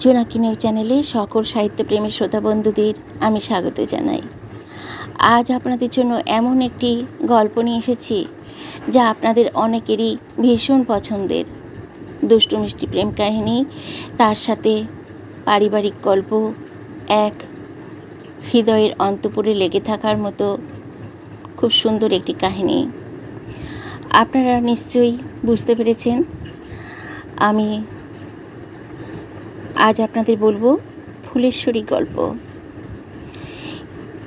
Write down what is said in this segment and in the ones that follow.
জোনাকি নিউজ চ্যানেলে সকল সাহিত্যপ্রেমী শ্রোতা বন্ধুদের আমি স্বাগত জানাই। আজ আপনাদের জন্য এমন একটি গল্প নিয়ে এসেছি যা আপনাদের অনেকেরই ভীষণ পছন্দের। দুষ্টু মিষ্টি প্রেম কাহিনী, তার সাথে পারিবারিক গল্প, এক হৃদয়ের অন্তপুরে লেগে থাকার মতো খুব সুন্দর একটি কাহিনী। আপনারা নিশ্চয়ই বুঝতে পেরেছেন আমি আজ আপনাদের বলবো ফুলেশ্বরী গল্প।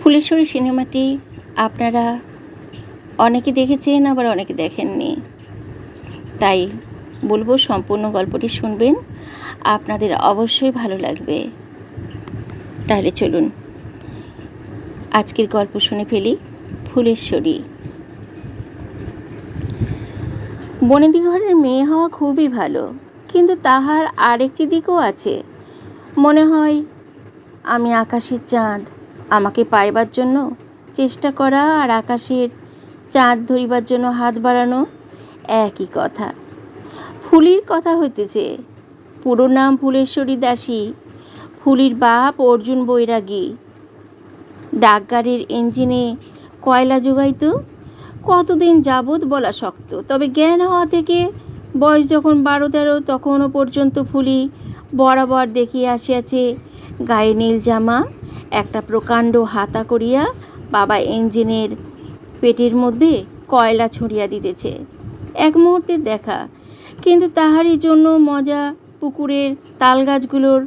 ফুলেশ্বরী সিনেমাটি আপনারা অনেকে দেখেছেন, আবার অনেকে দেখেননি, তাই বলবো সম্পূর্ণ গল্পটি শুনবেন, আপনাদের অবশ্যই ভালো লাগবে। তাহলে চলুন আজকের গল্প শুনে ফেলি। ফুলেশ্বরী। বনেদি ঘরের মেয়ে হওয়া খুবই ভালো, কিন্তু তাহার আরেকটি দিকও আছে। মনে হয় আমি আকাশের চাঁদ, আমাকে পাইবার জন্য চেষ্টা করা আর আকাশের চাঁদ ধরিবার জন্য হাত বাড়ানো একই কথা। ফুলির কথা হইতেছে। পুরো নাম ফুলেশ্বরী দাসী। ফুলির বাপ অর্জুন বৈরাগী। ডাকগাড়ির ইঞ্জিনে কয়লা জোগাইত। কতদিন যাবৎ বলা শক্ত, তবে জ্ঞান হওয়া থেকে বয়স যখন 12-13 তখনও পর্যন্ত ফুলি বরাবর দেখিয়া আসিয়াছে গায়ে নীল জামা, একটা প্রকাণ্ড হাতা করিয়া বাবা ইঞ্জিনের পেটের মধ্যে কয়লা ছড়িয়া দিতেছে। এক মুহূর্তের দেখা, কিন্তু তাহারই জন্য মজা পুকুরের তালগাছগুলোর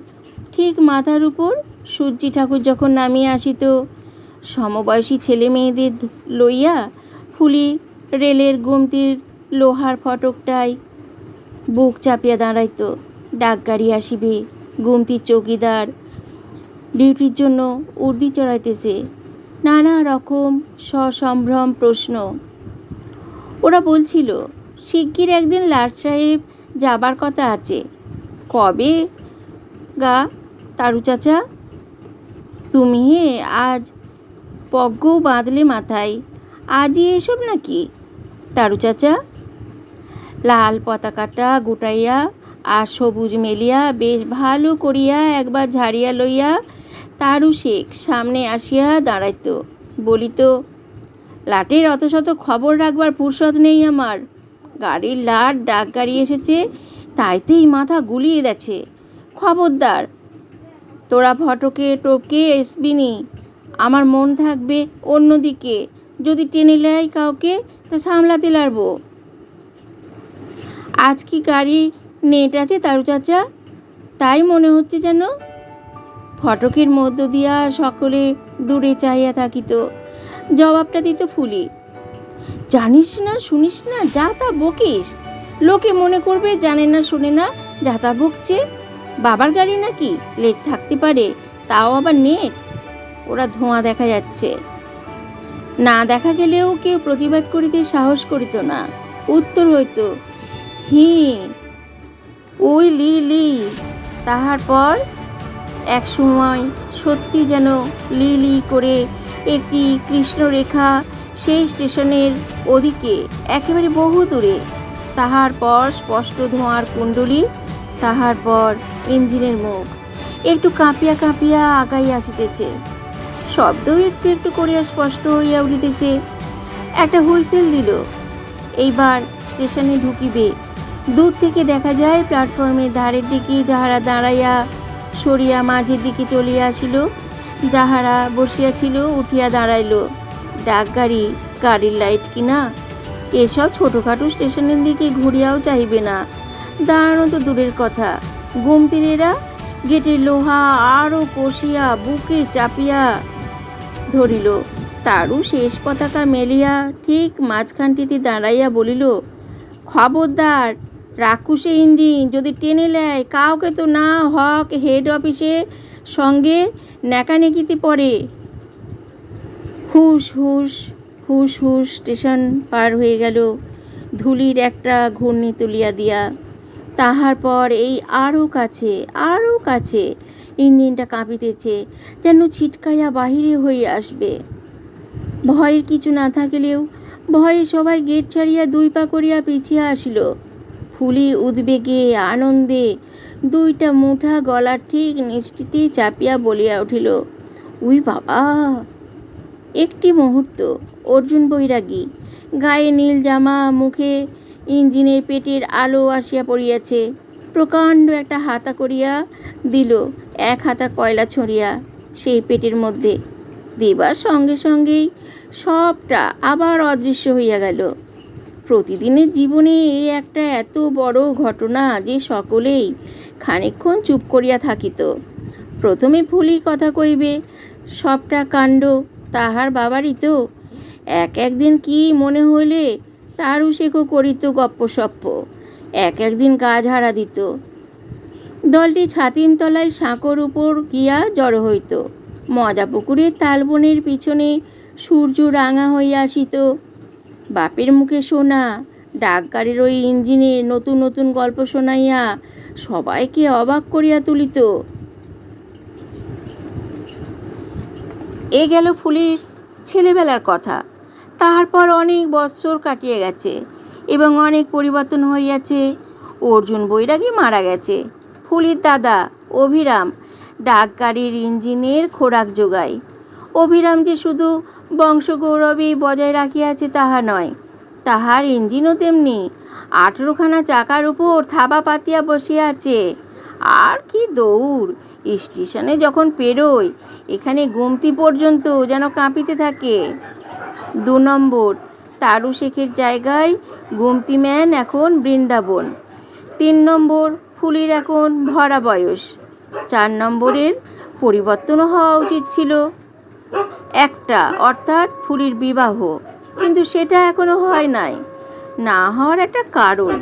ঠিক মাথার উপর সূর্যি ঠাকুর যখন নামিয়া আসিত, সমবয়সী ছেলে মেয়েদের লইয়া ফুলি রেলের গুমতির লোহার ফটকটায় বুক চাপিয়া দাঁড়াইত। ডাকগাড়ি আসিবে, গুমতির চৌকিদার ডিউটির জন্য উর্দি চড়াইতেছে, নানা রকম সসম্ভ্রম প্রশ্ন। ওরা বলছিল শিগগির একদিন লাট সাহেব যাবার কথা আছে। কবে গা তারু চাচা? তুমি আজ পগ্গও বাঁধলে মাথায়, আজই এসব নাকি তারু চাচা? লাল পতাকাটা গোটাইয়া আর সবুজ মেলিয়া বেশ ভালো করিয়া একবার ঝাড়িয়া লইয়া তারু শেখ সামনে আসিয়া দাঁড়াইত, বলিত, লাটের অত শত খবর রাখবার ফুরসত নেই আমার। গাড়ির লাট ডাক গাড়ি এসেছে, তাইতেই মাথা গুলিয়ে গেছে। খবরদার তোরা ফটকে টপকে আসবিনি, আমার মন থাকবে অন্যদিকে। যদি টেনে নেয় কাউকে তা সামলাতে পারবো। আজ কি গাড়ি নেট আছে তারু চাচা? তাই মনে হচ্ছে যেন। ফটকের মধ্য দিয়া সকলে দূরে চাহিয়া থাকিত। জবাবটা দিত ফুলি, জানিস না শুনিস না, যা তা বকিস, লোকে মনে করবে জানে না শুনে না যা তা বকছে। বাবার গাড়ি নাকি লেট থাকতে পারে, তাও আবার নেট। ওরা ধোঁয়া দেখা যাচ্ছে। না দেখা গেলেও কেউ প্রতিবাদ করিতে সাহস করিত না। উত্তর হইত, হি ওই লি লি। তাহার পর এক সময় সত্যি যেন লি লি করে একটি কৃষ্ণরেখা সেই স্টেশনের ওদিকে একেবারে বহু দূরে। তাহার পর স্পষ্ট ধোঁয়ার কুণ্ডলী, তাহার পর ইঞ্জিনের মুখ একটু কাঁপিয়া কাঁপিয়া আগাই আসিতেছে। শব্দও একটু একটু করিয়া স্পষ্ট হইয়া উঠিতেছে। একটা হুইসেল দিল। এইবার স্টেশনে ঢুকিবে। দূর থেকে দেখা যায় প্ল্যাটফর্মের ধারের দিকে যাহারা দাঁড়াইয়া সরিয়া মাঝের দিকে চলিয়া আসিল, যাহারা বসিয়াছিল উঠিয়া দাঁড়াইল। ডাকগাড়ি, গাড়ির লাইট কিনা এসব ছোটোখাটো স্টেশনের দিকে ঘুরিয়াও চাহিবে না। দাঁড়ানো তো দূরের কথা, গুমতিরেরা গেটের লোহা আরও কষিয়া বুকে চাপিয়া ধরিল। তারু শেষ পতাকা মেলিয়া ঠিক মাঝখানটিতে দাঁড়াইয়া বলিল, খবরদার রাক্ষসে ইঞ্জিন যদি টেনে নেয় কাউকে তো না, হক হেড অফিসে সঙ্গে নেকানেকিতে পড়ে। হুস হুস হুস হুস স্টেশন পার হয়ে গেল ধুলির একটা ঘূর্ণি তুলিয়া দিয়া। তাহার পর এই আরও কাছে ইঞ্জিনটা কাঁপিতেছে, যেন ছিটকাইয়া বাহিরে হইয়া আসবে। ভয়ের কিছু না থাকিলেও ভয়ে সবাই গেট ছাড়িয়া 2 পা করিয়া পিছিয়া আসিল। ফুলি উদ্বেগে আনন্দে দুইটা মুঠা গলার ঠিক নিচটিতেই চাপিয়া বলিয়া উঠিল, উই বাবা। একটি মুহূর্ত অর্জুন বৈরাগী, গায়ে নীল জামা, মুখে ইঞ্জিনের পেটের আলো আসিয়া পড়িয়াছে। প্রকাণ্ড একটা হাতা করিয়া দিল, এক হাতা কয়লা ছড়িয়া সেই পেটের মধ্যে। দেবার সঙ্গে সঙ্গেই সবটা আবার অদৃশ্য হইয়া গেল। প্রতিদিনের জীবনে এই একটা এত বড় ঘটনা যে সকলেই খানিকক্ষণ চুপ করিয়া থাকিত। প্রথমে ফুলি কথা কইবে, সবটা কাণ্ড তাহার বাবারই তো। একদিন কি মনে হইলে তারও শেখো করিত গপ্পসপ্প, একদিন গা ঝাড়া দিত। দলটি ছাতিমতলায় সাঁকোর উপর গিয়া জড়ো হইত। মজা পুকুরের তালবনের পিছনে সূর্য রাঙা হইয়া আসিত। বাপের মুখে শোনা ডাকগাড়ির ওই ইঞ্জিনে নতুন নতুন গল্প শোনাইয়া সবাইকে অবাক করিয়া তুলিত। এ গেল ফুলির ছেলেবেলার কথা। তারপর অনেক বৎসর কাটিয়ে গেছে এবং অনেক পরিবর্তন হইয়াছে। অর্জুন বৈরাগী মারা গেছে। ফুলির দাদা অভিরাম ডাকগাড়ির ইঞ্জিনের খোরাক যোগায়। অভিরাম যে শুধু বংশগৌরবেই বজায় রাখিয়াছে তাহা নয়, তাহার ইঞ্জিনও তেমনি 18খানা চাকার উপর থাবা পাতিয়া বসিয়া আছে। আর কি দৌড়! স্টেশনে যখন পেরোয় এখানে গুমতি পর্যন্ত যেন কাঁপিতে থাকে। 2 নম্বর তারু শেখের জায়গায় গুমতি ম্যান এখন বৃন্দাবন। 3 নম্বর ফুলির এখন ভরা বয়স। 4 নম্বরের পরিবর্তনও হওয়া উচিত ছিল একটা, অর্থাৎ ফুলির বিবাহ, কিন্তু সেটা এখনো হয় নাই। না হওয়ার একটা কারণ,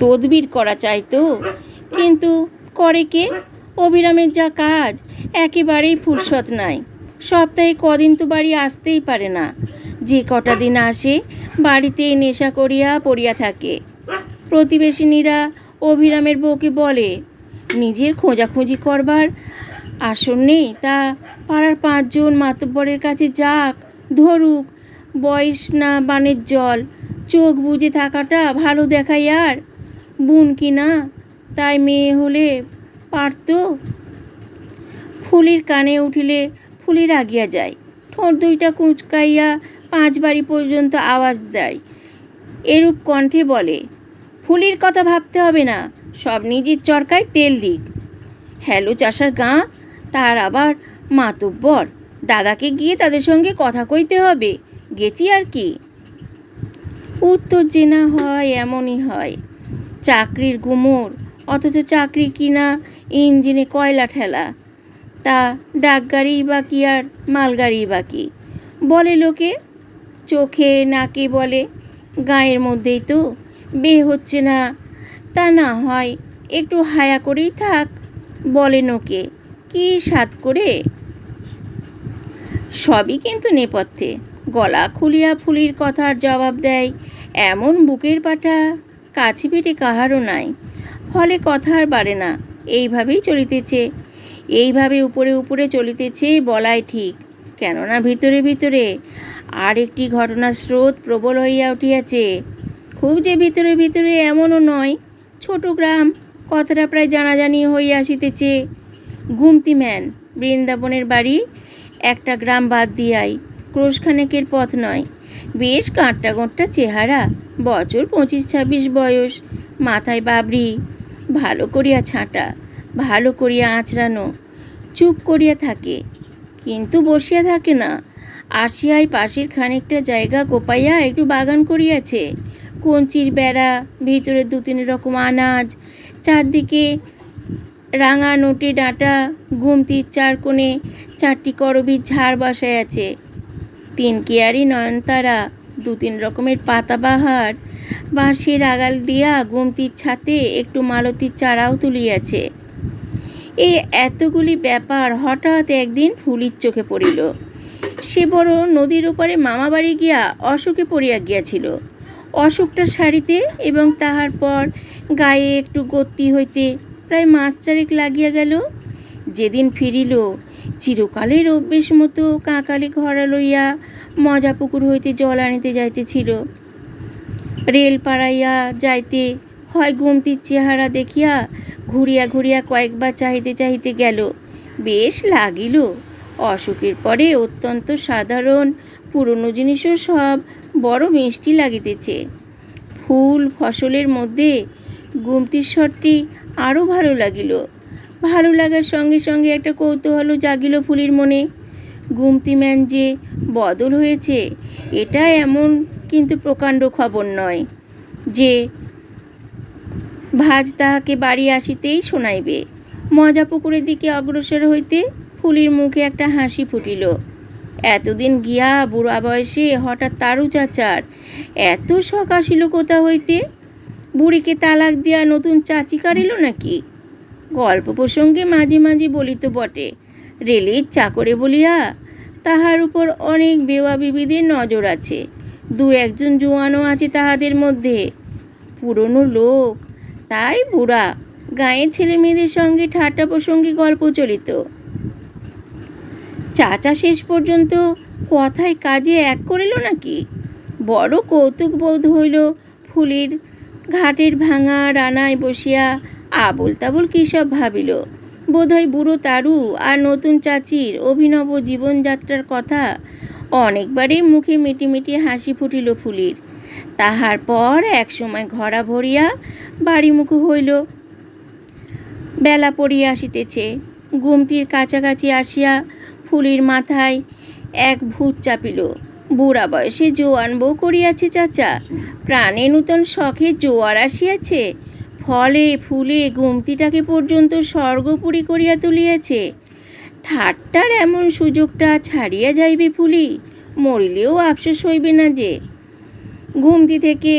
তদবির করা চাইতো, কিন্তু করে কে? অভিরামের যা কাজ, একেবারেই ফুরসত নাই। সপ্তাহে কদিন তো বাড়ি আসতেই পারে না। যে কটা দিন আসে বাড়িতেই নেশা করিয়া পড়িয়া থাকে। প্রতিবেশিনীরা অভিরামের বউকে বলে, নিজের খোঁজাখুঁজি করবার আসর নেই তা পাড়ার 5 জন মাতব্বরের কাছে যাক, ধরুক। বয়স না বানের জল, চোখ বুজে থাকাটা ভালো দেখাই। আর বুন কি না, তাই মেয়ে হলে পারত। ফুলির কানে উঠিলে ফুলি রাগিয়া যায়, ঠোঁট দুইটা কুঁচকাইয়া 5 বাড়ি পর্যন্ত আওয়াজ দেয়। এরূপ কণ্ঠে বলে, ফুলির কথা ভাবতে হবে না, সব নিজের চরকায় তেল দিক। হ্যালো চাষার গাঁ, তার আবার মাতব্বর, দাদাকে গিয়ে তাদের সঙ্গে কথা কইতে হবে, গেছি আর কি। উত্তর যে না হয় এমনই হয়। চাকরির গুমর, অথচ চাকরি কিনা ইঞ্জিনে কয়লা ঠেলা। তা ডাকগাড়ি বা কি আর মালগাড়ি বা কি বলে লোকে, চোখে নাকে বলে। গায়ের মধ্যেই তো বিয়ে হচ্ছে না, তা না হয় একটু হায়া করেই থাক, বলে নোকে। কি সাধ করে? সবই কিন্তু নেপথ্যে। গলা খুলিয়া ফুলির কথার জবাব দেয় এমন বুকের পাটা কাছে পিঠে কাহারও নাই। ফলে কথা আর বাড়ে না। এইভাবেই চলিতেছে, এইভাবে উপরে উপরে চলিতেছে বলাই ঠিক। কেননা ভিতরে ভিতরে আর একটি ঘটনার স্রোত প্রবল হইয়া উঠিয়াছে। খুব যে ভিতরে ভিতরে এমনও নয়। ছোট গ্রাম, কথাটা প্রায় জানাজানি হইয়া আসিতেছে। গুমতি ম্যান বৃন্দাবনের বাড়ি একটা গ্রাম বাদ দিয়াই, ক্রোশখানেকের পথ নয়। বেশ গাঁটটা গোঁটটা চেহারা, বছর 25-26 বয়স, মাথায় বাবরি, ভালো করিয়া ছাঁটা, ভালো করিয়া আঁচড়ানো। চুপ করিয়া থাকে, কিন্তু বসিয়া থাকে না। আসিয়ায় পাশের খানিকটা জায়গা কোপাইয়া একটু বাগান করিয়াছে। কঞ্চির বেড়া, ভিতরে 2-3 রকম আনাজ, চারদিকে রাঙা নোটে ডাঁটা, গুমতির 4 কোণে 4টি করবীর ঝাড় বসায় আছে। 3 কেয়ারি নয়নতারা, 2-3 রকমের পাতাবাহার, বাঁশের আগাল দিয়া গুমতির ছাতে একটু মালতীর চারাও তুলিয়াছে। এই এতগুলি ব্যাপার হঠাৎ একদিন ফুলির চোখে পড়িল। সে বড় নদীর ওপারে মামাবাড়ি গিয়া অসুখে পড়িয়া গিয়াছিল। অসুখটা সারিতে এবং তাহার পর গায়ে একটু গতি হইতে প্রায় 1 মাস লাগিয়া গেল। যেদিন ফিরিল, চিরকালের অভ্যেস মতো কাঁকালে ঘড়া লইয়া মজা পুকুর হইতে জল আনিতে যাইতেছিল। রেল পাড়াইয়া যাইতে হয় গুমতির চেহারা দেখিয়া ঘুরিয়া ঘুরিয়া কয়েকবার চাহিতে চাহিতে গেল। বেশ লাগিল। অসুখের পরে অত্যন্ত সাধারণ পুরনো জিনিসও সব বড় মিষ্টি লাগিতেছে। ফুল ফসলের মধ্যে গুমতির স্বরটি আরও ভালো লাগিল। ভালো লাগার সঙ্গে সঙ্গে একটা কৌতূহলও জাগিল ফুলির মনে। গুমতিম্যান যে বদল হয়েছে এটা এমন কিন্তু প্রকাণ্ড খবর নয় যে ভাজ তাহাকে বাড়ি আসিতেই শোনাইবে। মজা পুকুরের দিকে অগ্রসর হইতে ফুলির মুখে একটা হাসি ফুটিল। এতদিন গিয়া বুড়া বয়সে হঠাৎ তারু চাচার এত শখ আসিল কোথা হইতে? বুড়িকে তালাক দিয়া নতুন চাচি কাড়িল নাকি? গল্প প্রসঙ্গে মাঝে মাঝে বলিত বটে, রেলের চাকরে বলিয়া তাহার উপর অনেক বেওয়া বিবিদের নজর আছে। দু একজন জোয়ানও আছে তাহাদের মধ্যে। পুরনো লোক, তাই বুড়া। গাঁয়ের ছেলে মেয়েদের সঙ্গে ঠাট্টা প্রসঙ্গে গল্প চলিত। চাচা শেষ পর্যন্ত কথায় কাজে এক করিল নাকি? বড় কৌতুক বোধ হইল ফুলির। ঘাটের ভাঙা রানায় বসিয়া আবল তাবল কী সব ভাবিল। বোধহয় বুড়ো তারু আর নতুন চাচির অভিনব জীবনযাত্রার কথা অনেকবারই মুখে মিটি মিটি হাসি ফুটিল ফুলির। তাহার পর এক সময় ঘরা ভরিয়া বাড়িমুখ হইল। বেলা পড়িয়া আসিতেছে। গুমতির কাছাকাছি আসিয়া ফুলির মাথায় এক ভূত চাপিল। বুড়া বয়সে জোয়ান বউ করিয়াছে চাচা, প্রাণে নূতন শখে জোয়ার আসিয়াছে, ফলে ফুলে গুমতিটাকে পর্যন্ত স্বর্গপুরী করিয়া তুলিয়াছে। ঠাট্টার এমন সুযোগটা ছাড়িয়া যাইবে ফুলি, মরিলেও আফসোস হইবে না যে। গুমতি থেকে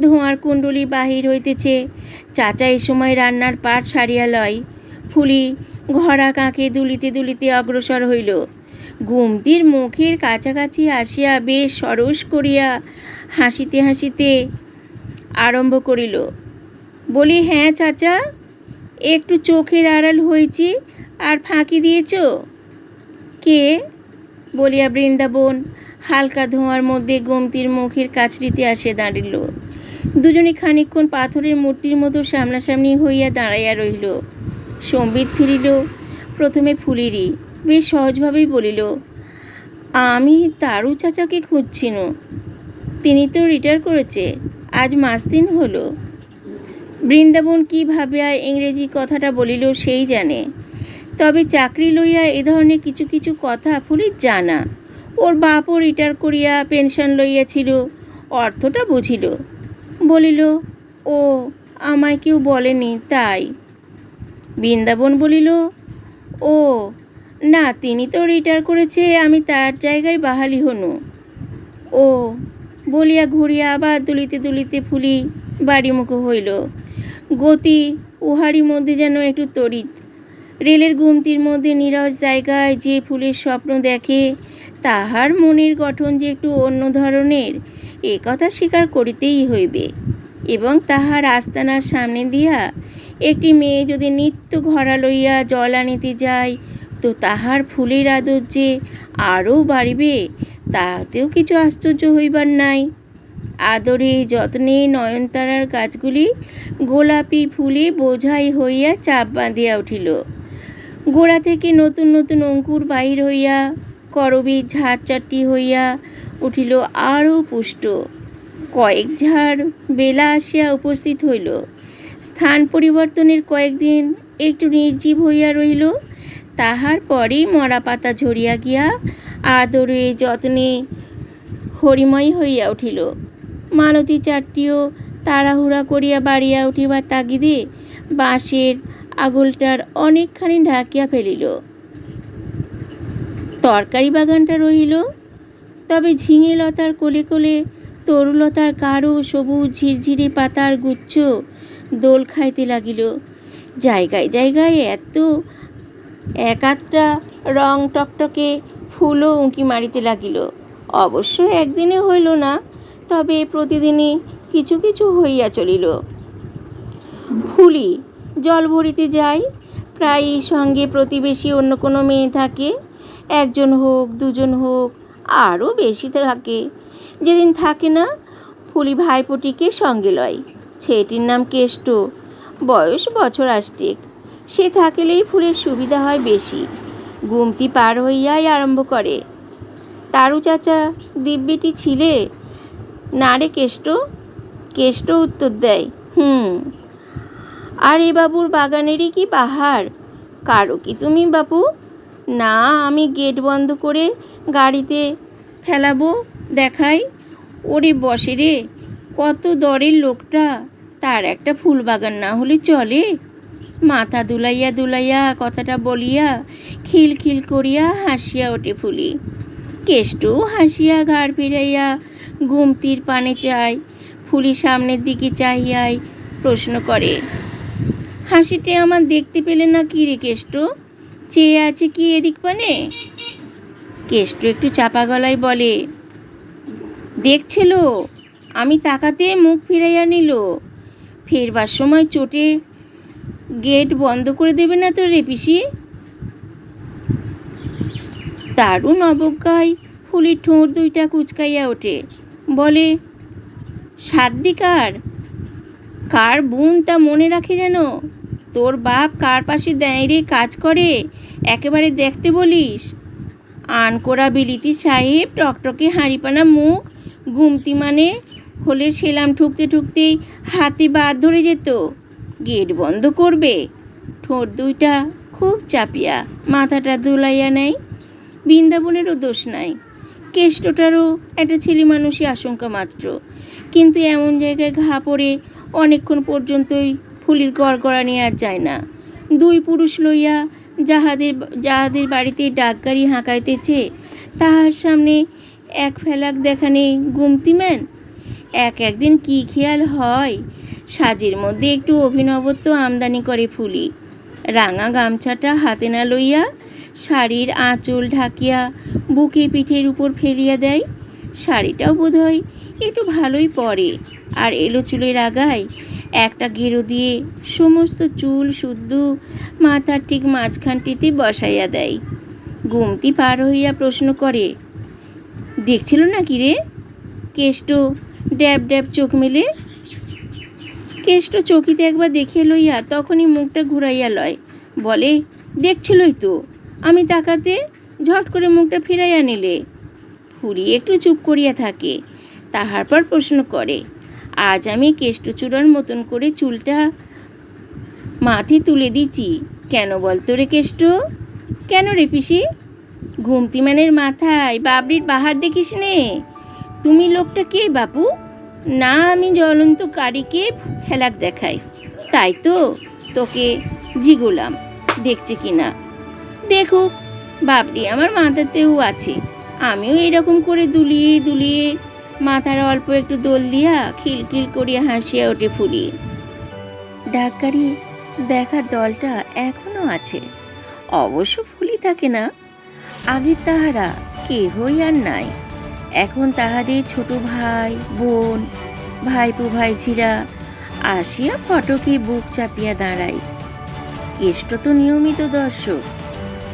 ধোঁয়ার কুণ্ডলি বাহির হইতেছে। চাচা এই সময় রান্নার পাট সারিয়া লয়। ফুলি ঘরা কাঁকে দুলিতে দুলিতে অগ্রসর হইল। গুমতির মুখের কাছাকাছি আসিয়া বেশ সরস করিয়া হাসিতে হাসিতে আরম্ভ করিল, বলি, হ্যাঁ চাচা, একটু চোখের আড়াল হয়েছি আর ফাঁকি দিয়েছ? কে? বলিয়া বৃন্দাবন হালকা ধোঁয়ার মধ্যে গুমতির মুখের কাছড়িতে আসে দাঁড়িল। দুজনে খানিকক্ষণ পাথরের মূর্তির মতো সামনাসামনি হইয়া দাঁড়াইয়া রহিল। সম্বিত ফিরিল। প্রথমে ফুলিরই। বেশ সহজভাবেই বলিল, আমি তারু চাচাকে খুঁজছিল। তিনি তো রিটায়ার করেছে, আজ মাস দিন হলো। বৃন্দাবন কী ভাবিয়া ইংরেজি কথাটা বলিল সেই জানে। তবে চাকরি লইয়া এ ধরনের কিছু কিছু কথা ফুলির জানা। ওর বাপও রিটায়ার করিয়া পেনশন লইয়াছিল, অর্থটা বুঝিল। বলিল, ও, আমায় কেউ বলেনি তাই। বৃন্দাবন বলিল, ও না, তিনি তো রিটায়ার করেছে, আমি তার জায়গায় বাহালি হনু। ও বলিয়া ঘুরিয়া আবার দুলিতে দুলিতে ফুলি বাড়িমুখ হইল। গতি উহারই মধ্যে যেন একটু তড়িৎ। রেলের গুমতির মধ্যে নিরস জায়গায় যে ফুলের স্বপ্ন দেখে তাহার মনের গঠন যে একটু অন্য ধরনের, এ কথা স্বীকার করিতেই হইবে। এবং তাহার আস্তানার সামনে দিয়া একটি মেয়ে যদি নিত্য ঘরা লইয়া জল আনিতে যায়, তো তাহার ফুলের আদর যে আরও বাড়িবে, তাহাতেও কিছু আশ্চর্য হইবার নাই। আদরে যত্নে নয়নতারার গাছগুলি গোলাপি ফুলে বোঝাই হইয়া চাপ বাঁধিয়া উঠিল। গোড়া থেকে নতুন নতুন অঙ্কুর বাহির হইয়া করবীর ঝাড়চাটি হইয়া উঠিল আরও পুষ্ট। কয়েক ঝাড় বেলা আসিয়া উপস্থিত হইল। স্থান পরিবর্তনের কয়েকদিন একটু নির্জীব হইয়া রহিল। তাহার পরেই মরা পাতা ঝরিয়া গিয়া আদরে যত্নে হরিময় হইয়া উঠিল। মালতী চারটিও তাড়াহুড়া করিয়া বাড়িয়া উঠিবার তাগিদে বাঁশের আগলটার অনেকখানি ঢাকিয়া ফেলিল। তরকারি বাগানটা রহিল, তবে ঝিঙে লতার কোলে কোলে তরুলতার গাঢ় সবুজ ঝিরঝিরে পাতার গুচ্ছ দোল খাইতে লাগিল। জায়গায় জায়গায় এত এক আধটা রং টকটকে ফুলও উঁকি মারিতে লাগিল। অবশ্য একদিনে হইল না, তবে প্রতিদিনই কিছু কিছু হইয়া চলিল। ফুলি জল ভরিতে যায়, প্রায়ই সঙ্গে প্রতিবেশী অন্য কোনো মেয়ে থাকে। একজন হোক, দুজন হোক, আরও বেশি থাকে। যেদিন থাকে না, ফুলি ভাইপোটিকে সঙ্গে লয়। ছেলেটির নাম কেষ্ট, বয়স বছর 8। সে থাকিলেই ফুলের সুবিধা হয় বেশি। গুমতি পার হইয়াই আরম্ভ করে, তারু চাচা দিব্যিটি ছিলে? না রে কেষ্ট। কেষ্ট উত্তর দেয়, আর এ বাবুর বাগানেরই কি পাহাড়? কারো কি তুমি বাপু? না, আমি গেট বন্ধ করে গাড়িতে ফেলাবো দেখাই। ওরে বসে রে, কত দরের লোকটা, তার একটা ফুল বাগান না হলে চলে? মাথা দুলাইয়া দুলাইয়া কথাটা বলিয়া খিলখিল করিয়া হাসিয়া ওঠে ফুলি। কেষ্টও হাসিয়া ঘাড় ফিরাইয়া গুমতির পানে চায়। ফুলি সামনের দিকে চাহিয়াই প্রশ্ন করে, হাসিটে আমার দেখতে পেলে না কি রে কেষ্ট? চেয়ে আছে কি এদিক পানে? কেষ্ট একটু চাপা গলায় বলে, দেখছিল। আমি তাকাতে মুখ ফিরাইয়া নিল। ফেরবার সময় চোটে গেট বন্ধ করে দেবে না তো রে পিসি? দারুণ অবজ্ঞায় ফুলির ঠোঁট দুইটা কুচকাইয়া ওঠে। বলে, সাদ্দিকার কার বোন তা মনে রাখে যেন? তোর বাপ কার পাশে দাঁড়িয়ে কাজ করে একেবারে দেখতে বলিস? আনকোরা বিলিতি সাহেব, টকটকে হাঁড়িপানা মুখ, গুমতি মানে হলে সেলাম ঠুকতে ঠুকতেই হাতে বাদ ধরে যেত। গেট বন্ধ করবে? ঠোঁট দুইটা খুব চাপিয়া মাথাটা দুলাইয়া নেয়। বৃন্দাবনেরও দোষ নাই, কেষ্টটারও একটা ছেলে মানুষই আশঙ্কা মাত্র। কিন্তু এমন জায়গায় ঘা পড়ে অনেকক্ষণ পর্যন্তই ফুলির গড়গড়ানি আর যায় না। দুই পুরুষ লইয়া যাহাদের বাড়িতে ডাকগাড়ি হাঁকাইতেছে, তাহার সামনে এক ফেলাক দেখা নেই গুমতিম্যান। একদিন কি খেয়াল হয়, সাজের মধ্যে একটু অভিনবত্ব আমদানি করে ফুলি। রাঙা গামছাটা হাতে না লইয়া শাড়ির আঁচল ঢাকিয়া বুকে পিঠের উপর ফেলিয়া দেয়। শাড়িটাও বোধহয় একটু ভালোই পরে, আর এলো চুলের আগায় একটা গেরো দিয়ে সমস্ত চুল শুদ্ধ মাথার ঠিক মাঝখানটিতে বসাইয়া দেয়। গুমতি পার হইয়া প্রশ্ন করে, দেখছিল না কি রে? কেষ্ট ড্যাব ড্যাব চোখ মেলে। কেষ্ট চকিতে একবার দেখিয়া লইয়া তখনই মুখটা ঘুরাইয়া লয়। বলে, দেখছিলই তো। আমি তাকাতে ঝট করে মুখটা ফিরাইয়া নিলে। ফুরি একটু চুপ করিয়া থাকে, তাহার পর প্রশ্ন করে, আজ আমি কেষ্টচূড়ার মতন করে চুলটা মাথে তুলে দিচ্ছি কেন বলতো রে কেষ্ট? কেন রে পিসি? ঘুমতিমানের মাথায় বাবরির বাহার দেখিস নে? তুমি লোকটা কে বাপু? না, আমি জ্বলন্ত কারিকে ফেলাক দেখাই, তাই তো তোকে জিগোলাম দেখছে কিনা। দেখুক, বাবরি আমার মাথাতেও আছে। আমিও এরকম করে দুলিয়ে দুলিয়ে মাথার অল্প একটু দোল দিয়া খিলখিল করিয়া হাসিয়া ওঠে ফুলি। ডাকগাড়ি দেখার দলটা এখনো আছে, অবশ্য ফুলি থাকে না। আগের তাহারা কেহই আর নাই। এখন তাহাদের ছোট ভাই বোন, ভাইপো ভাইঝিরা আসিয়া ফটকে বুক চাপিয়া দাঁড়ায়। কেষ্ট তো নিয়মিত দর্শক।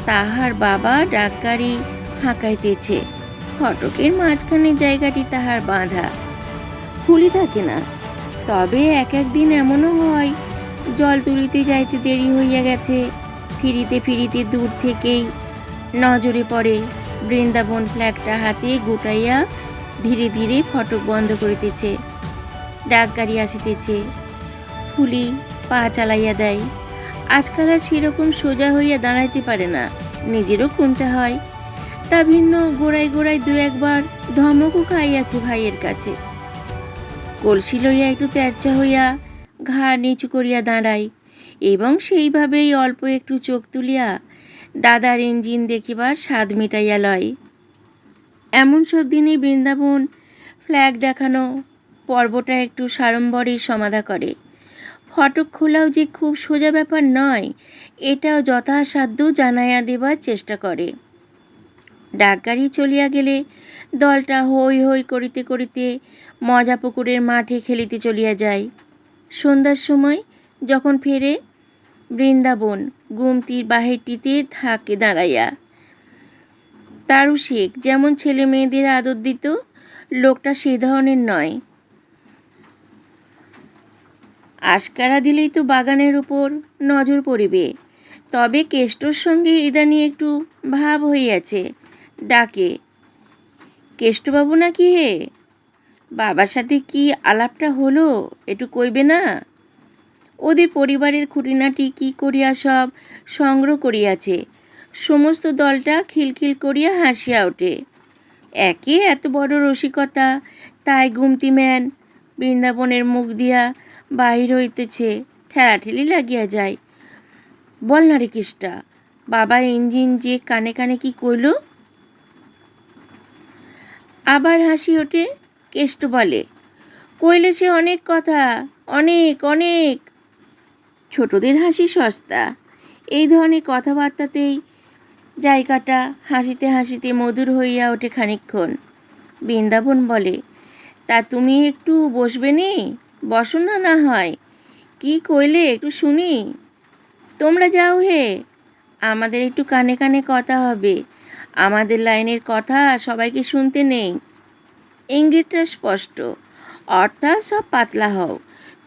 তাহার বাবা ডাকগাড়ি হাঁকাইতেছে, ফটকের মাঝখানে জায়গাটি তাহার বাঁধা। ফুলি থাকে না। তবে একদিন এমনও হয়, জল তুলিতে যাইতে দেরি হইয়া গেছে। ফিরিতে ফিরিতে দূর থেকেই নজরে পড়ে বৃন্দাবন ফ্ল্যাগটা হাতে গুটাইয়া ধীরে ধীরে ফটক বন্ধ করিতেছে। ডাকগাড়ি আসিতেছে। ফুলি পা চালাইয়া দেয়। আজকাল আর সেরকম সোজা হইয়া দাঁড়াইতে পারে না, নিজেরও কোনটা হয়। তা ভিন্ন, গোড়ায় গোড়ায় দু একবার ধমকও খাইয়াছে ভাইয়ের কাছে। কলসি লইয়া একটু তেরচা হইয়া ঘাড় নিচু করিয়া দাঁড়ায়, এবং সেইভাবেই অল্প একটু চোখ তুলিয়া দাদার ইঞ্জিন দেখিবার স্বাদ মিটাইয়া লয়। এমন সব দিনে বৃন্দাবন ফ্ল্যাগ দেখানো পর্বটা একটু সাড়ম্বরের সমাধা করে। ফটক খোলাও যে খুব সোজা ব্যাপার নয়, এটাও যথাসাধ্য জানাইয়া দেবার চেষ্টা করে। ডাকগাড়ি চলিয়া গেলে দলটা হৈ হৈ করিতে করিতে মজা পুকুরের মাঠে খেলিতে চলিয়া যায়। সন্ধ্যার সময় যখন ফেরে, বৃন্দাবন গুমতির বাহিরটিতে থাকে দাঁড়াইয়া। তারু শেখ যেমন ছেলে মেয়েদের আদর দিত, লোকটা সে ধরনের নয়। আশকারা দিলেই তো বাগানের উপর নজর পড়িবে। তবে কেষ্টর সঙ্গে ইদানি একটু ভাব হইয়াছে। ডাকে, কেষ্টবাবু নাকি হে? বাবার সাথে কি আলাপটা হলো, একটু কইবে না? ওদের পরিবারের খুঁটিনাটি কি করিয়া সব সংগ্রহ করিয়াছে। সমস্ত দলটা খিলখিল করিয়া হাসিয়া ওঠে। একে এত বড় রসিকতা, তাই গুমতিম্যান বৃন্দাবনের মুখ দিয়া বাহির হইতেছে, ঠেলাঠেলি লাগিয়া যায়। বল না রে কেষ্টা, বাবা ইঞ্জিন যে কানে কানে কি কইল? আবার হাসি ওঠে। কেষ্ট বলে, কইলে সে অনেক কথা, অনেক অনেক। ছোটদের হাসি সস্তা। এই ধরনের কথাবার্তাতেই জায়গাটা হাসিতে হাসিতে মধুর হইয়া ওঠে খানিকক্ষণ। বৃন্দাবন বলে, তা তুমি একটু বসবে নি? বসো না, না হয়। কি কইলে একটু শুনি। তোমরা যাও হে, আমাদের একটু কানে কানে কথা হবে। আমাদের লাইনের কথা সবাইকে শুনতে নেই। ইঙ্গিতটা স্পষ্ট, অর্থাৎ সব পাতলা হও।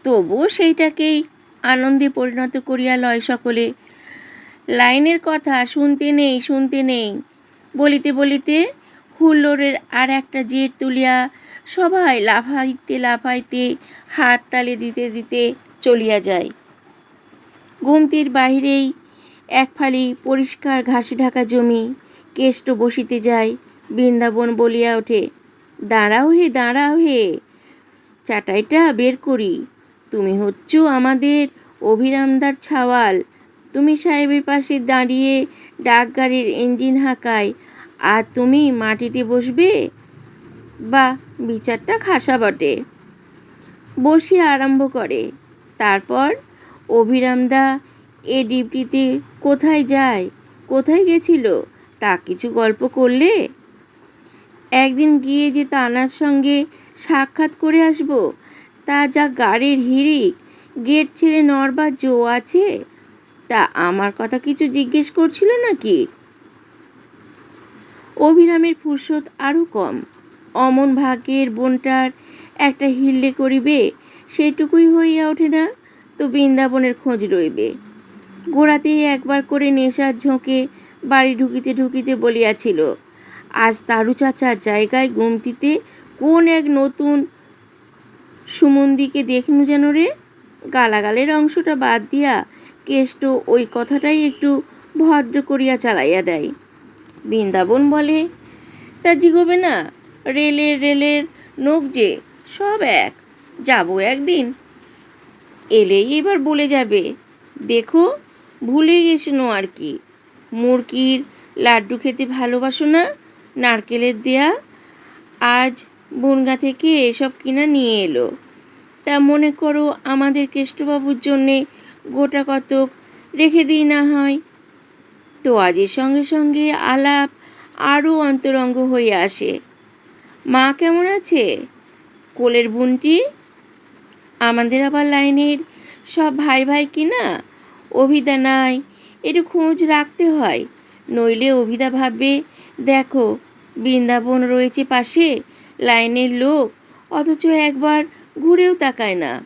তবুও সেইটাকেই আনন্দে পরিণত করিয়া লয় সকলে। লাইনের কথা শুনতে নেই, শুনতে নেই বলিতে বলিতে হুল্লোড়ের আর একটা জের তুলিয়া সবাই লাফাইতে লাফাইতে হাত তালে দিতে দিতে চলিয়া যায়। গুমতির বাহিরেই এক ফালি পরিষ্কার ঘাসে ঢাকা জমি। কেষ্ট বসিতে যায়। বৃন্দাবন বলিয়া ওঠে, দাঁড়াও হে, দাঁড়াও হে, চাটাইটা বের করি। তুমি হচ্ছ আমাদের অভিরামদার ছাওয়াল। তুমি সাহেবের পাশে দাঁড়িয়ে ডাক গাড়ির ইঞ্জিন হাঁকায়, আর তুমি মাটিতে বসবে? বা, বিচারটা খাসা বটে। বসিয়া আরম্ভ করে। তারপর, অভিরামদা এ ডিউটিতে কোথায় যায়, কোথায় গেছিল, তা কিছু গল্প করলে? একদিন গিয়ে যে তানার সঙ্গে সাক্ষাৎ করে আসব, তা যা গাড়ির হিড়িক, গেট ছেড়ে নড়বার জো আছে, তা আমার কথা কিছু জিজ্ঞেস করছিল নাকি? অভিরামের ফুরসত আরও কম। অমন ভাগ্যের বোনটার একটা হিল্লে করিবে, সেটুকুই হইয়া ওঠে না তো বৃন্দাবনের খোঁজ রইবে। গোড়াতেই একবার করে নেশার ঝোঁকে বাড়ি ঢুকিতে ঢুকিতে বলিয়াছিল, আজ তারু চাচার জায়গায় গুমতিতে কোন এক নতুন সুমন্দিকে দেখনু যেন রে। গালাগালের অংশটা বাদ দিয়া কেষ্ট ওই কথাটাই একটু ভদ্র করিয়া চালাইয়া দেয়। বৃন্দাবন বলে, তা জিগোবে না? রেলের নোক যে, সব এক। যাব একদিন, এলেই এবার বলে যাবে, দেখো ভুলে গেছো আর কি। মুরগির লাড্ডু খেতে ভালোবাসো না? নারকেলের দেয়া। আজ বনগা থেকে এসব কিনা নিয়ে এলো। তা মনে করো আমাদের কেষ্টবাবুর জন্যে গোটা কতক রেখে দিই না হয়। তো আজের সঙ্গে সঙ্গে আলাপ আরও অন্তরঙ্গ হয়ে আসে। মা কেমন আছে? কোলের বুনটি? আমাদের আবার লাইনের সব ভাই ভাই কি না? অভিদা নাই, একটু খোঁজ রাখতে হয়। নইলে অভিদা ভাববে, দেখো বৃন্দাবন রয়েছে পাশে, লাইনের লোক, অথচ একবার ঘুরেও তাকায় না।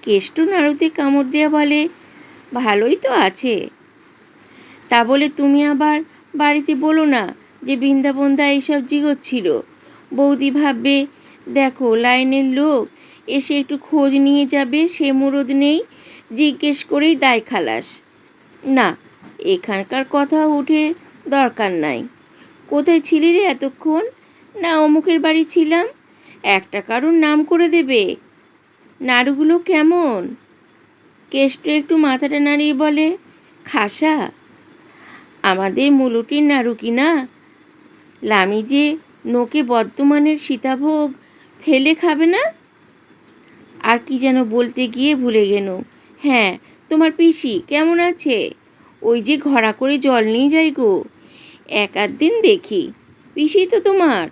কেষ্ট নাড়ুতে কামড় দেয়া বলে, ভালোই তো আছে। তা বলে তুমি আবার বাড়িতে বলো না যে বৃন্দাবনদা এইসব জিগোচ্ছিল। বৌদি ভাববে, দেখো লাইনের লোক এসে একটু খোঁজ নিয়ে যাবে, সে মুরদ নেই, জিজ্ঞেস করেই দায় খালাস। না, এখানকার কথা উঠে দরকার নাই। কোথায় ছিলি রে এতক্ষণ? না অমুকের বাড়ি ছিলাম। একটা কারুর নাম করে দেবে। নাড়ুগুলো কেমন? কেষ্ট একটু মাথাটা নাড়িয়ে বলে, খাসা। আমাদের মুলুটির নাড়ু কি না? লামি যে নোকে বর্ধমানের সীতাভোগ ফেলে খাবে না। আর কি যেন বলতে গিয়ে ভুলে গেল। হ্যাঁ, তোমার পিসি কেমন আছে? ওই যে ঘড়া করে জল নিয়ে যাই গো, এক আধ দিন দেখি। পিসি তো তোমার।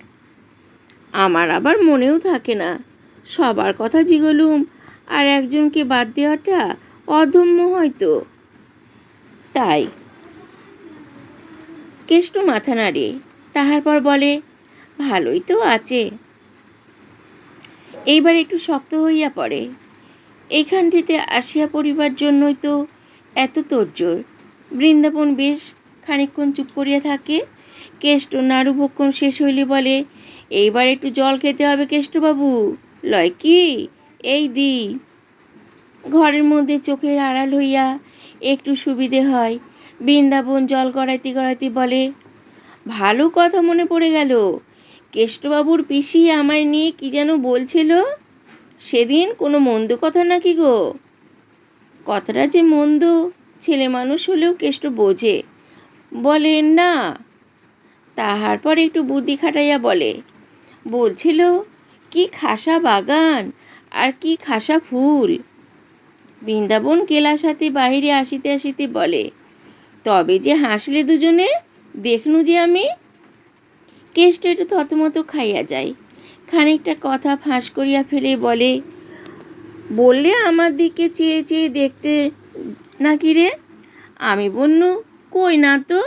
আমার আবার মনেও থাকে না। সবার কথা জিগলুম, আর একজনকে বাদ দেওয়াটা অদম্য হয়তো। তাই। কেষ্ট মাথা নাড়ে। তাহার পর বলে, ভালোই তো আছে। এইবার একটু শক্ত হইয়া পড়ে। এইখানটিতে আসিয়া পড়িবার জন্যই তো এত তোড়জোড়। বৃন্দাবন বেশ খানিকক্ষণ চুপ করিয়া থাকে। কেষ্ট নাড়ুভক্ষণ শেষ হইলে বলে, এইবার একটু জল খেতে হবে কেষ্টবাবু, লয় কি? এই দি। ঘরের মধ্যে চোখের আড়াল হইয়া একটু সুবিধে হয়। বৃন্দাবন জল গড়াইতে গড়াইতে বলে, ভালো কথা মনে পড়ে গেল, কেষ্টবাবুর পিসি আমায় নিয়ে কি যেন বলছিল সেদিন, কোনো মন্দ কথা নাকি গো? কথাটা যে মন্দ ছেলে মানুষ হলেও কেষ্ট বোঝে। বলে না, তাহার পর একটু বুদ্ধি খাটাইয়া বলছিল কি খাসা বাগান আর কি খাসা ফুল। বৃন্দাবন কেলাস হাতে বাহিরে আসিতে আসিতে বলে, তবে যে হাসলে দুজনে, দেখনু যে আমি। কেষ্ট একটু থতমত খাইয়া যায়, খানিকটা কথা ফাঁস করিয়া ফেলে বললে আমার দিকে চেয়ে চেয়ে দেখতে নাকি রে? আমি বললু, কই না তো।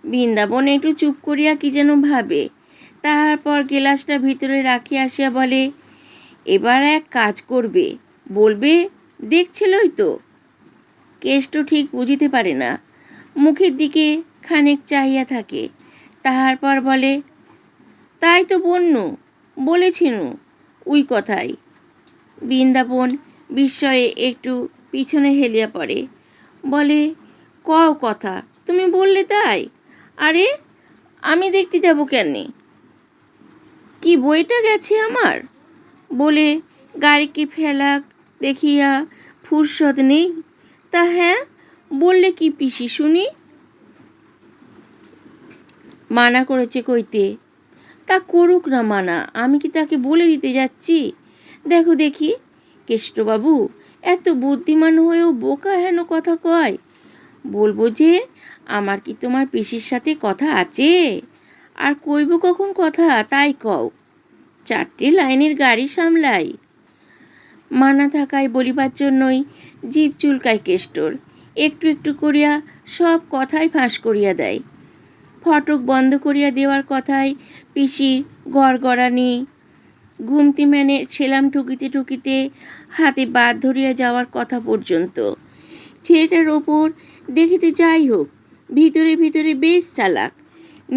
বৃন্দাবন একটু চুপ করিয়া কি যেন ভাবে, তাহার পর গেলাসটা ভিতরে রাখিয়া আসিয়া বলে, এবার এক কাজ করবে, বলবে দেখছিলই তো। কেষ্ট ঠিক বুঝিতে পারে না, মুখের দিকে খানিক চাহিয়া থাকে, তাহার পর বলে, তাই তো বন্যু বলেছিনু উই কথাই। বৃন্দাবন বিস্ময়ে একটু পিছনে হেলিয়া পড়ে, বলে, কও কথা, তুমি বললে তাই? আরে আমি দেখতে যাব কেনে? কি বইটা গেছে আমার? বলে গাড়িকে ফেলাক দেখিয়া ফুরসত নেই। তা হ্যাঁ, বললে কি পিসি শুনি? মানা করেছে কইতে। তা করুক না মানা, আমি কি তাকে বলে দিতে যাচ্ছি? দেখো দেখি, কেষ্টবাবু এত বুদ্ধিমান হয়েও বোকা হেন কথা কয়। বলবো যে আমার কি তোমার পিসির সাথে কথা আছে? আর কইব কখন কথা, তাই কও। 4টে লাইনের গাড়ি সামলাই। মানা থাকায় বলিবার জন্যই জিভ চুলকায় কেষ্টর। একটু একটু করিয়া সব কথাই ফাঁস করিয়া দেয়। ফটক বন্ধ করিয়া দেওয়ার কথায় পিসির গড়গড়ানি, ঘুমতি ম্যানের সেলাম ঠুকিতে ঠুকিতে হাতে বাদ ধরিয়া যাওয়ার কথা পর্যন্ত। ছেলেটার ওপর দেখিতে যাই হোক, ভিতরে ভিতরে বেশ চালাক,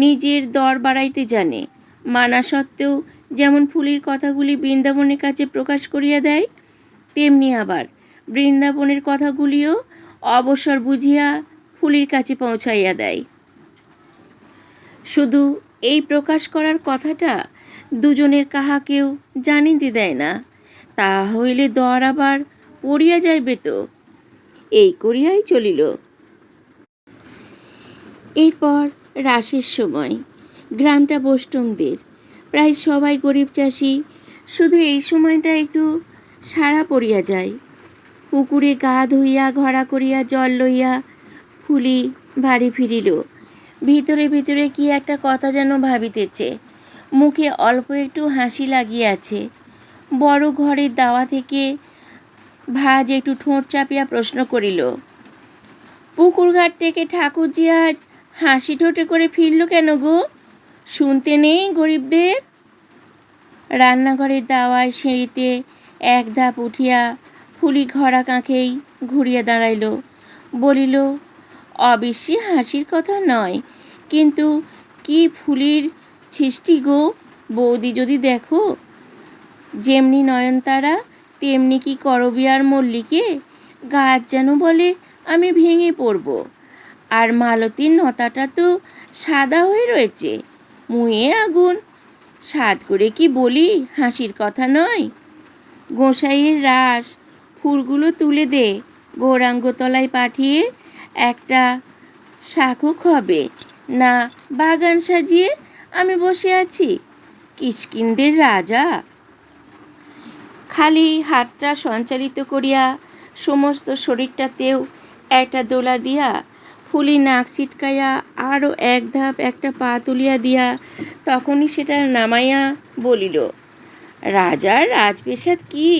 নিজের দর বাড়াইতে জানে। মানা সত্ত্বেও যেমন ফুলির কথাগুলি বৃন্দাবনের কাছে প্রকাশ করিয়া দেয়, তেমনি আবার বৃন্দাবনের কথাগুলিও অবসর বুঝিয়া ফুলির কাছে পৌঁছাইয়া দেয়। শুধু এই প্রকাশ করার কথাটা দুজনের কাহাকেও জানিতে দেয় না, তাহা হইলে দর আবার পড়িয়া যাইবে তো। এই করিয়াই চলিল। এরপর রাসের সময়। গ্রামটা বৈষ্ণবদের, প্রায় সবাই গরিব চাষি। শুধু এই সময়টা একটু সারা পড়িয়া যায়। পুকুরে গা ধুইয়া ঘড়া করিয়া জল লইয়া ফুলি বাড়ি ফিরিল। ভিতরে ভিতরে কি একটা কথা যেন ভাবিতেছে, মুখে অল্প একটু হাসি লাগিয়াছে। বড় ঘরের দাওয়া থেকে ভাজ একটু ঠোঁট চাপিয়া প্রশ্ন করিল, পুকুরঘাট থেকে ঠাকুরজি আজ হাসি ঠোঁটে করে ফিরল কেন গো? শুনতে নেই গরিবদের? রান্নাঘরের দাওয়ায় সিঁড়িতে এক ধাপ উঠিয়া ফুলি ঘড়া কাঁখেই ঘুরিয়া দাঁড়াইল, বলিল, অবশ্যই হাসির কথা নয়, কিন্তু কি ফুলির সৃষ্টি গো বৌদি, যদি দেখো। যেমনি নয়নতারা তেমনি কি করবিয়ার মল্লিকে, গাছ যেন বলে আমি ভেঙে পড়ব। আর মালতীর নতাটা তো সাদা হয়ে রয়েছে, মুয়ে আগুন। সাদ করে কি বলি হাসির কথা নয়। গোসাইয়ের রাস ফুলগুলো তুলে দে, গৌরাঙ্গতলায় পাঠিয়ে একটা শাখক হবে না, বাগান সাজিয়ে আমি বসে আছি কিষ্কিন্দের রাজা। খালি হাতটা সঞ্চালিত করিয়া সমস্ত শরীরটাতেও একটা দোলা দিয়া ফুলি নাক ছিটকাইয়া আরও এক ধাপ একটা পা তুলিয়া দিয়া তখনই সেটা নামাইয়া বলিল, রাজার রাজপ্রাসাদ কি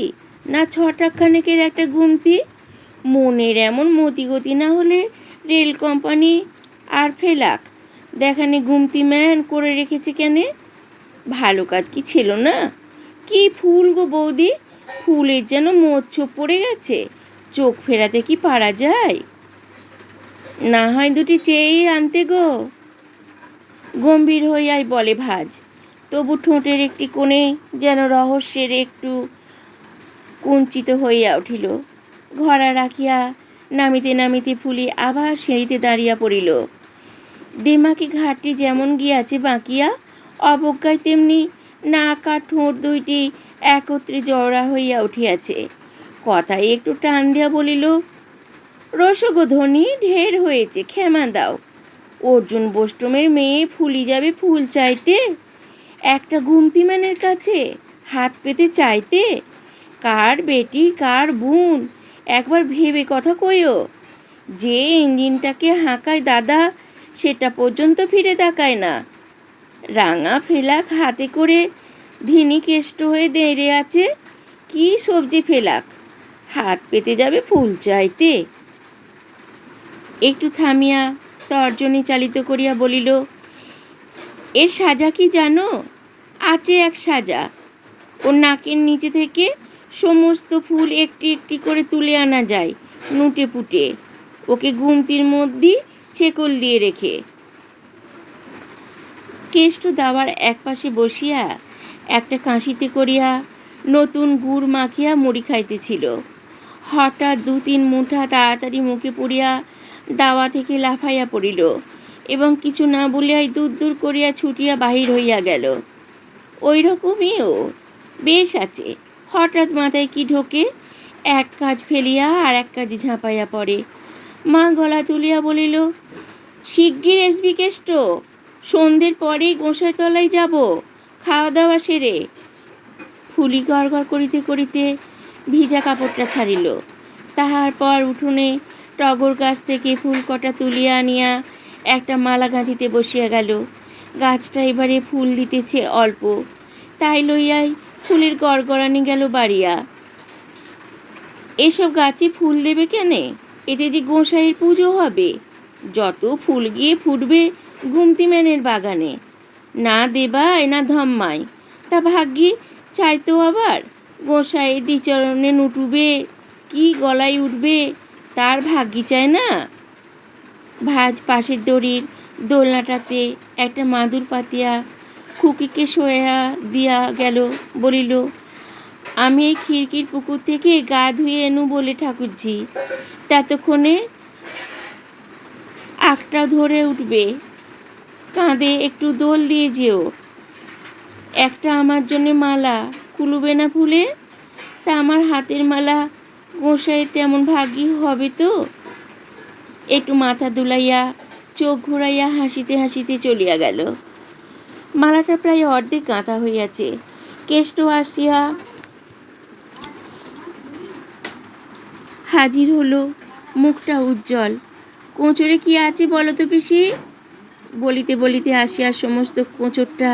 না 6 খানেকের একটা গুমতি। মনের এমন মতিগতি না হলে রেল কোম্পানি আর ফেলাক দেখানে গুমতি ম্যান করে রেখেছে কেনে? ভালো কাজ কি ছিল না? কি ফুল গো বৌদি, ফুলের যেন মোচ্ছোপ পড়ে গেছে, চোখ ফেরাতে কি পারা যায়? না হয় দুটি চেয়েই আনতে গো। গম্ভীর হইয়াই বলে ভাজ। তবু ঠোঁটের একটি কোণে যেন রহস্যের একটু কুঞ্চিত হইয়া উঠিল। ঘড়া রাখিয়া নামিতে নামিতে ফুলি আবার সিঁড়িতে দাঁড়িয়া পড়িল। দেমাকে ঘাটটি যেমন গিয়াছে বাঁকিয়া, অবজ্ঞায় তেমনি নাক আর ঠোঁট দুইটি একত্রে জড়া হইয়া উঠিয়াছে। কথায় একটু টান দিয়া বলিল, রসগো ধনী, ঢের হয়েছে, ক্ষমা দাও। অর্জুন বোষ্টমের মেয়ে ফুলি যাবে ফুল চাইতে, একটা গুমতিমানের কাছে হাত পেতে চাইতে? কার বেটি, কার বোন, একবার ভেবে কথা কইও। যে ইঞ্জিনটাকে হাঁকায় দাদা, সেটা পর্যন্ত ফিরে তাকায় না। রাঙা ফেলাক হাতে করে ধিনি কেষ্ট হয়ে দেড়ে আছে। কি সবজি ফেলাক, হাত পেতে যাবে ফুল চাইতে? একটু থামিয়া তর্জনী চালিত করিয়া বলিল, এর সাজা কি জানো? আছে এক সাজা। ওর নাকের নিচে থেকে সমস্ত ফুল একটি একটি করে তুলে আনা যায় নুটে পুটে, ওকে গুমতির মধ্যে ছেকল দিয়ে রেখে। কেষ্ট দাওয়ার একপাশে বসিয়া একটা কাঁশিতে করিয়া নতুন গুড় মাখিয়া মুড়ি খাইতেছিল। হঠাৎ 2-3 মুঠা তাড়াতাড়ি মুখে পড়িয়া দাওয়া থেকে লাফাইয়া পড়িল এবং কিছু না বলিয়াই দূর দূর করিয়া ছুটিয়া বাহির হইয়া গেল। ওই রকমই ও বেশ আছে। হঠাৎ মাথায় কি ঢোকে, এক কাজ ফেলিয়া আর এক কাজে ঝাঁপাইয়া পড়ে। মা গলা তুলিয়া বলিল, শিগগির এসবি কেষ্ট, সন্ধ্যের পরেই গোঁসাইতলায় যাব, খাওয়া দাওয়া সেরে। ফুলি গড়গড় করিতে করিতে ভিজা কাপড়টা ছাড়িল। তাহার পর উঠোনে টগর গাছ থেকে ফুল কটা তুলিয়া আনিয়া একটা মালা গাঁথিতে বসিয়া গেল। গাছটা এবারে ফুল দিতেছে অল্প, তাই লইয়াই ফুলের গড়গড়ানি গেল বাড়িয়া। এসব গাছে ফুল দেবে কেনে? এতে যে গোঁসাইয়ের পুজো হবে। যত ফুল গিয়ে ফুটবে গুমতিম্যানের বাগানে, না দেবায় না ধম্মায়। তা ভাগ্যি চাইতো আবার গোঁসাইয়ের দ্বিচরণে নুটুবে কি গলায় উঠবে, তার ভাগ্যি চায় না? ভাজ পাশের দড়ির দোলনাটাতে একটা মাদুর পাতিয়া খুকিকে শোয়া দিয়া গেল, বলিল, আমি এই খিড়কির পুকুর থেকে গা ধুয়ে এনু বলে ঠাকুরজি, ততক্ষণে আঁকটা ধরে উঠবে, কাঁধে একটু দোল দিয়ে যেও। একটা আমার জন্যে মালা কুলুবে না ফুলে? তা আমার হাতের মালা গোঁসাইয়ের তেমন ভাগ্যি হবে তো? একটু মাথা দুলাইয়া চোখ ঘুরাইয়া হাসিতে হাসিতে চলিয়া গেল। মালাটা প্রায় অর্ধেক গাঁথা হইয়াছে। কেষ্ট আসিয়া হাজির হলো, মুখটা উজ্জ্বল। কোঁচরে কি আছে বলো তো পিসি? বলিতে বলিতে আসিয়া সমস্ত কোঁচরটা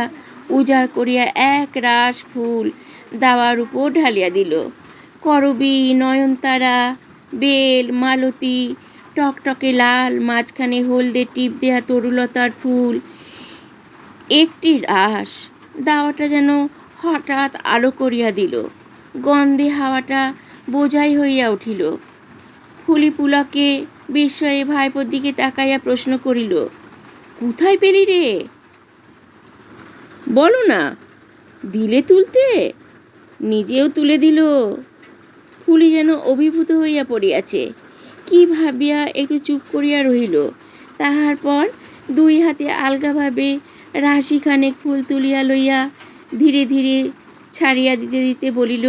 উজাড় করিয়া এক রাশ ফুল দাওয়ার উপর ঢালিয়া দিল। করবী, নয়নতারা, বেল, মালতী, টকটকে লাল, মাঝখানে হলদে টিপ দেয়া তরুলতার ফুল, একটি রাশ। দাওয়াটা যেন হঠাৎ আলো করিয়া দিল। গন্ধে হাওয়াটা বোঝাই হইয়া উঠিল। ফুলি পুলকে বিস্ময়ে ভাইপোর দিকে তাকাইয়া প্রশ্ন করিল, কোথায় পেলি রে? বলো না, দিলে তুলতে? নিজেও তুলে দিল। ফুলি যেন অভিভূত হইয়া পড়িয়াছে। কি ভাবিয়া একটু চুপ করিয়া রহিল। তাহার পর 2 হাতে আলগাভাবে রাশিখানেক ফুল তুলিয়া লইয়া ধীরে ধীরে ছাড়িয়া দিতে দিতে বলিল,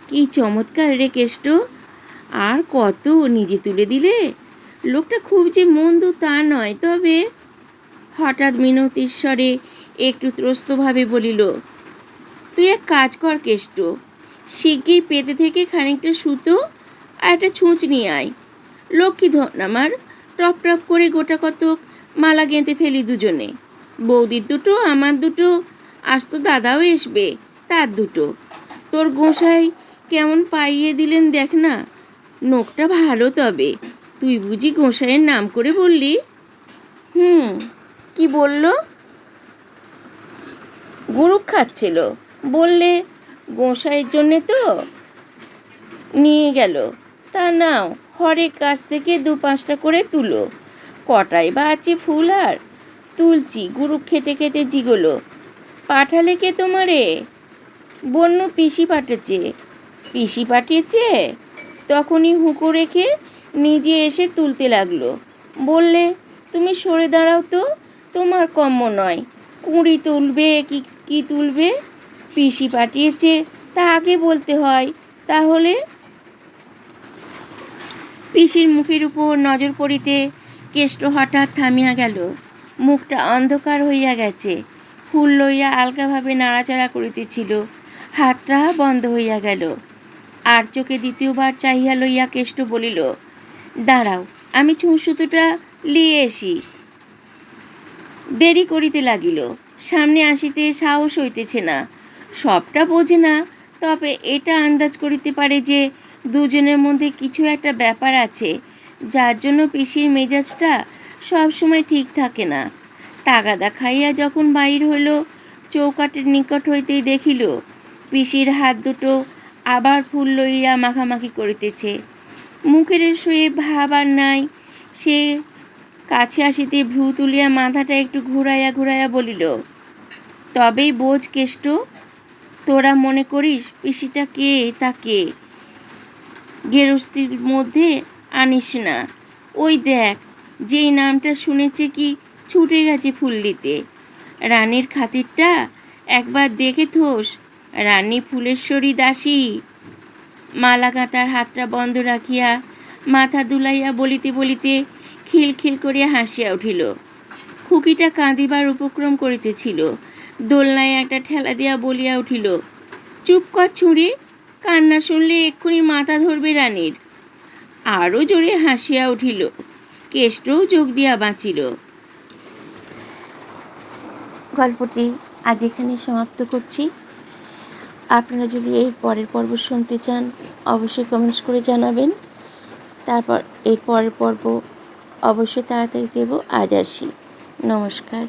কি চমৎকার রে কেষ্ট! আর কত নিজে তুলে দিলে। লোকটা খুব যে মন্দ তা নয়, তবে হঠাৎ মিনতির স্বরে একটু ত্রস্তভাবে বলিল, তুই এক কাজ কর কেষ্ট, শিগগির পেতে থেকে খানিকটা সুতো আর একটা ছুঁচ নিয়ে আয়। লক্ষ্মী ধন আমার, টপ টপ করে গোটা কতক মালা গেঁথে ফেলি দুজনে। বৌদির দুটো, আমার দুটো, আজ তো দাদাও আসবে, তার দুটো। তোর গোঁসাই কেমন পাইয়ে দিলেন দেখ না, নোকটা ভালো। তবে তুই বুঝি গোঁসাইয়ের নাম করে বললি? কি বলল? গুরুক খাচ্ছিল। বললে গোঁসাইয়ের জন্যে তো নিয়ে গেল। তা নাও, হরেক গাছ থেকে 2-5টা করে তুলো। কটাই বা আছে ফুল আর? তুলছি, গুরু খেতে খেতে জিগলো। পাঠালে কে তোমারে? বন্য পিসি পাঠিয়েছে। পিসি পাঠিয়েছে? তখনই হুঁকো রেখে নিজে এসে তুলতে লাগলো। বললে, তুমি সরে দাঁড়াও তো, তোমার কম্ম নয়। কুঁড়ি তুলবে কি তুলবে? পিসি পাঠিয়েছে তা আগে বলতে হয়। তাহলে? পিসির মুখের উপর নজর পড়িতে কেষ্ট হঠাৎ থামিয়া গেল। মুখটা অন্ধকার হইয়া গেছে। ফুল লইয়া আলগাভাবে নাড়াচাড়া করিতেছিল। হাতটা বন্ধ হইয়া গেল। আর চোখে দ্বিতীয়বার চাহিয়া লইয়া কেষ্ট বলিল, দাঁড়াও, আমি ছুঁচসুতোটা লিয়ে আসি। দেরি করিতে লাগিল। সামনে আসিতে সাহস হইতেছে না। সবটা বোঝে না, তবে এটা আন্দাজ করিতে পারে যে দুজনের মধ্যে কিছু একটা ব্যাপার আছে, যার জন্য পিসির মেজাজটা সবসময় ঠিক থাকে না। তাগাদা খাইয়া যখন বাহির হইল, চৌকাঠের নিকট হইতেই দেখিল পিসির হাত দুটো আবার ফুল লইয়া মাখামাখি করিতেছে। মুখের সহিত ভাব আর নাই। সে কাছে আসিতে ভ্রু তুলিয়া মাথাটা একটু ঘুরাইয়া ঘুরাইয়া বলিল, তবেই বোঝ কেষ্ট, তোরা মনে করিস পিসিটা কে তা কে, গেরস্তির মধ্যে আনিস না। ওই দেখ, যেই নামটা শুনেছে কি ছুটে গেছে ফুল দিতে। রানীর খাতিরটা একবার দেখে থোস, রানী ফুলেশ্বরী দাসী। মালাকাতার হাতটা বন্ধ রাখিয়া মাথা দুলাইয়া বলিতে বলিতে খিলখিল করিয়া হাসিয়া উঠিল। খুকিটা কাঁদিবার উপক্রম করিতেছিল। দোলনায় একটা ঠেলা দিয়া বলিয়া উঠিল, চুপ কর ছুঁড়ি, কান্না শুনলে এক্ষুনি মাথা ধরবে রানীর। আরও জোরে হাসিয়া উঠিল। কেষ্টও যোগ দিয়া বাঁচিল। গল্পটি আজ এখানে সমাপ্ত করছি। আপনারা যদি এর পরের পর্ব শুনতে চান, অবশ্যই কমেন্টস করে জানাবেন। তারপর এর পরের পর্ব অবশ্যই তাড়াতাড়ি দেব। আজ আসি, নমস্কার।